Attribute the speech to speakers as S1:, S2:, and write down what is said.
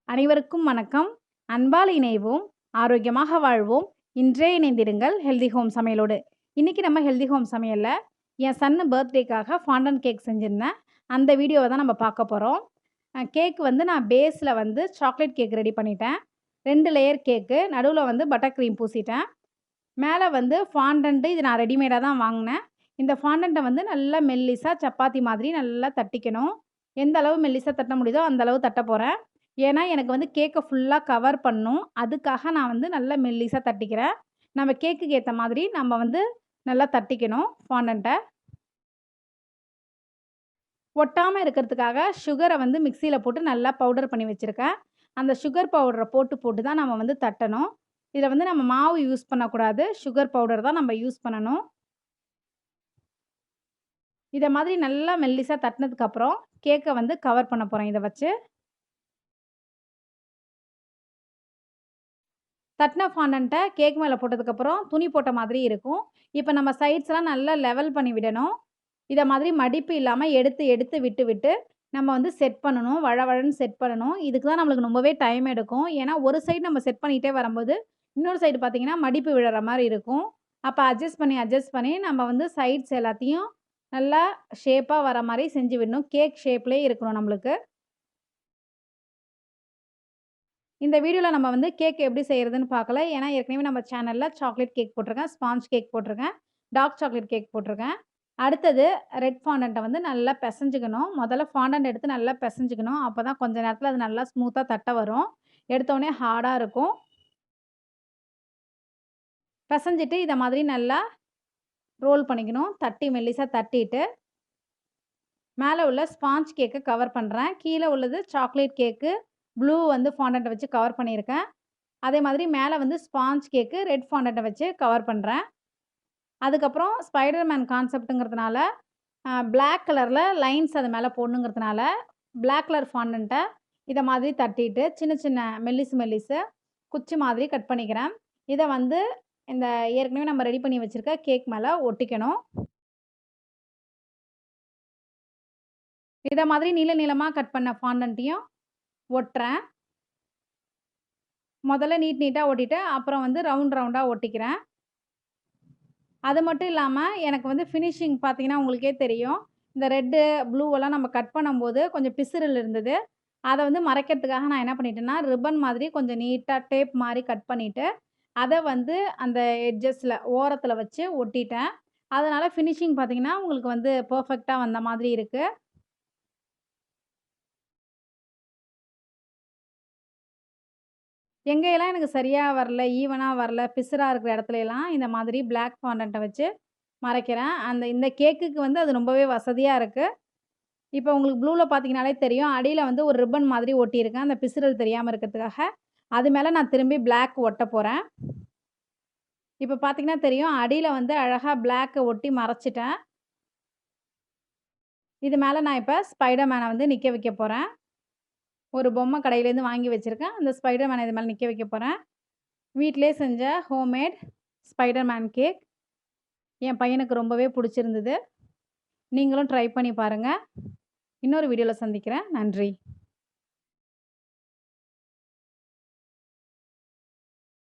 S1: அனைவருக்கும் வணக்கம். அன்பால் இணைவோம், ஆரோக்கியமாக வாழ்வோம். இன்றே இணைந்திடுங்கள் ஹெல்தி ஹோம் சமையலோடு. இன்னைக்கு நம்ம ஹெல்தி ஹோம் சமையல்ல என் சன்னு பர்த்டேக்காக ஃபாண்டன் கேக் செஞ்சிருந்தேன். அந்த வீடியோவ தான் நம்ம பார்க்க போறோம். கேக் வந்து நான் பேஸ்ல வந்து சாக்லேட் கேக் ரெடி பண்ணிட்டேன். 2 லேயர் கேக்கு, நடுவுல வந்து பட்டர் க்ரீம் பூசிட்டேன். மேல வந்து ஃபாண்டன்ட் இது நான் ரெடிமேடா தான் வாங்குனேன். இந்த ஃபாண்டன்ட்ட வந்து நல்லா மெல்லிசா சப்பாத்தி மாதிரி நல்லா தட்டிக்கணும். எந்த அளவு மெல்லிசா தட்ட முடியுதோ அந்த அளவு தட்டப் போறேன். ஏன்னா, எனக்கு வந்து கேக்க ஃபுல்லா கவர் பண்ணணும். அதுக்காக நான் வந்து நல்லா மெல்லிசா தட்டிக்கிறேன். நம்ம கேக்குக்கு ஏத்த மாதிரி நம்ம வந்து நல்லா தட்டிக்கணும் ஃபாண்டன்ட்ட. ஒட்டாம இருக்கிறதுக்காக சுகர வந்து மிக்ஸியில போட்டு நல்லா பவுடர் பண்ணி வச்சிருக்கேன். அந்த சுகர் பவுடர போட்டு தான் நம்ம வந்து தட்டணும். இதில வந்து நம்ம மாவு யூஸ் பண்ணக்கூடாது. சுகர் பவுடர் தான் நம்ம யூஸ் பண்ணணும். இத மாதிரி நல்லா மெல்லிசா தட்டினதுக்கப்புறம், கேக்க வந்து கவர் பண்ண போறேன் இத வச்சு. தட்டின ஃபாண்டன்ட்ட கேக் மேல போட்டதுக்கப்புறம், துணி போட்ட மாதிரி இருக்கும். இப்ப நம்ம சைட்ஸ்லாம் நல்லா லெவல் பண்ணி விடணும். இத மாதிரி மடிப்பு இல்லாம எடுத்து, எடுத்து விட்டு, விட்டு நம்ம வந்து செட் பண்ணணும். வழவழன்னு செட் பண்ணணும். இதுக்கு தான் நம்மளுக்கு ரொம்பவே டைம் எடுக்கும். ஏன்னா, ஒரு சைடு நம்ம செட் பண்ணிட்டே வரும்போது, இன்னொரு சைடு பார்த்தீங்கன்னா, மடிப்பு விழற மாரி இருக்கும். அப்ப அட்ஜஸ்ட் பண்ணி நம்ம வந்து சைட்ஸ் எல்லாத்தையும் நல்லா ஷேப்பா வர மாரி செஞ்சு விடணும். கேக் ஷேப்லயே இருக்கணும் நம்மளுக்கு. இந்த வீடியோல நம்ம வந்து கேக் எப்படி செய்றதுன்னு பார்க்கல. ஏன்னா, ஏற்கனவே நம்ம சேனல்ல சாக்லேட் கேக் போட்டிருக்கேன், ஸ்பாஞ்ச் கேக் போட்டிருக்கேன், டார்க் சாக்லேட் கேக் போட்டிருக்கேன். அடுத்தது ரெட் ஃபாண்டன்ட்ட வந்து நல்லா பெசஞ்சுக்கணும். முதல்ல ஃபாண்டன்ட் எடுத்து நல்லா பெசஞ்சுக்கணும். அப்பதான் கொஞ்ச நேரத்தில அது நல்லா ஸ்மூத்தா தட்ட வரும். எடுத்தோனே ஹார்டா இருக்கும். பெசஞ்சிட்டு இத மாதிரி நல்லா ரோல் பண்ணிக்கணும். தட்டி மெல்லிசா தட்டிட்டு, மேல உள்ள ஸ்பாஞ்ச் கேக்க கவர் பண்றேன். கீழ உள்ளது சாக்லேட் கேக்கு, ப்ளூ வந்து ஃபாண்டன்ட்ட வச்சு கவர் பண்ணியிருக்கேன். அதே மாதிரி மேல வந்து ஸ்பாஞ்ச் கேக்கு, ரெட் ஃபாண்டன்ட்ட வச்சு கவர் பண்றேன். அதுக்கப்புறம் ஸ்பைடர்மேன் கான்செப்ட்டுங்கிறதுனால, பிளாக் கலர்ல லைன்ஸ் அது மேல போடணுங்கிறதுனால, பிளாக் கலர் ஃபாண்டன்ட்ட இத மாதிரி தட்டிட்டு, சின்ன சின்ன மெல்லிசு குச்சி மாதிரி கட் பண்ணிக்கிறேன். இத வந்து இந்த ஏற்கனவே நம்ம ரெடி பண்ணி வச்சிருக்க கேக் மேல ஒட்டிக்கணும். இத மாதிரி நீளமா கட் பண்ண ஃபாண்டன்ட்டையும் ஒட்டுறேன். முதல்ல நீட்டா ஒட்டிட்டு, அப்புறம் வந்து ரவுண்டா ஒட்டிக்கிறேன். அது மட்டும் இல்லாம, எனக்கு வந்து ஃபினிஷிங் பார்த்தீங்கன்னா, உங்களுக்கே தெரியும். இந்த ரெட்டு, ப்ளூவெல்லாம் நம்ம கட் பண்ணும்போது கொஞ்சம் பிசுறல் இருந்தது. அத வந்து மறைக்கிறதுக்காக நான் என்ன பண்ணிட்டேன்னா, ரிப்பன் மாதிரி கொஞ்சம் நீட்டா டேப் மாரி கட் பண்ணிட்டு, அத வந்து அந்த எட்ஜஸ்ல ஓரத்தில வச்சு ஒட்டிட்டேன். அதனால ஃபினிஷிங் பார்த்தீங்கன்னா, உங்களுக்கு வந்து பெர்ஃபெக்ட்டா வந்த மாதிரி இருக்கு. எங்கேயெல்லாம் எனக்கு சரியா வரல, ஈவனா வரல, பிசுறா இருக்கிற இடத்துலலாம் இந்த மாதிரி பிளாக் ஃபாண்டன்ட்ட வச்சு மறைக்கிறேன். இந்த கேக்குக்கு வந்து அது ரொம்பவே வசதியா இருக்கு. இப்போ உங்களுக்கு ப்ளூல பார்த்தீங்கனாலே தெரியும். அடியில வந்து ஒரு ரிப்பன் மாதிரி ஒட்டியிருக்கேன். அந்த பிசுறல் தெரியாம இருக்கிறதுக்காக. அது மேல நான் திரும்பி பிளாக் ஒட்டப் போறேன். இப்ப பார்த்தீங்கன்னா தெரியும். அடியில வந்து அழகா பிளாக்க ஒட்டி மறைச்சுட்டேன். இது மேல நான் இப்ப ஸ்பைடர்மேன வந்து நிக்க வைக்க போறேன். ஒரு பொம்மை கடையிலேருந்து வாங்கி வச்சிருக்கேன். அந்த ஸ்பைடர்மேன இது மேல நிக்க வைக்க போறேன். வீட்லயே செஞ்ச ஹோம்மேட் ஸ்பைடர்மேன் கேக். என் பையனுக்கு ரொம்பவே புடிச்சிருந்தது. நீங்களும் ட்ரை பண்ணி பாருங்க. இன்னொரு வீடியோல சந்திக்கிறேன். நன்றி.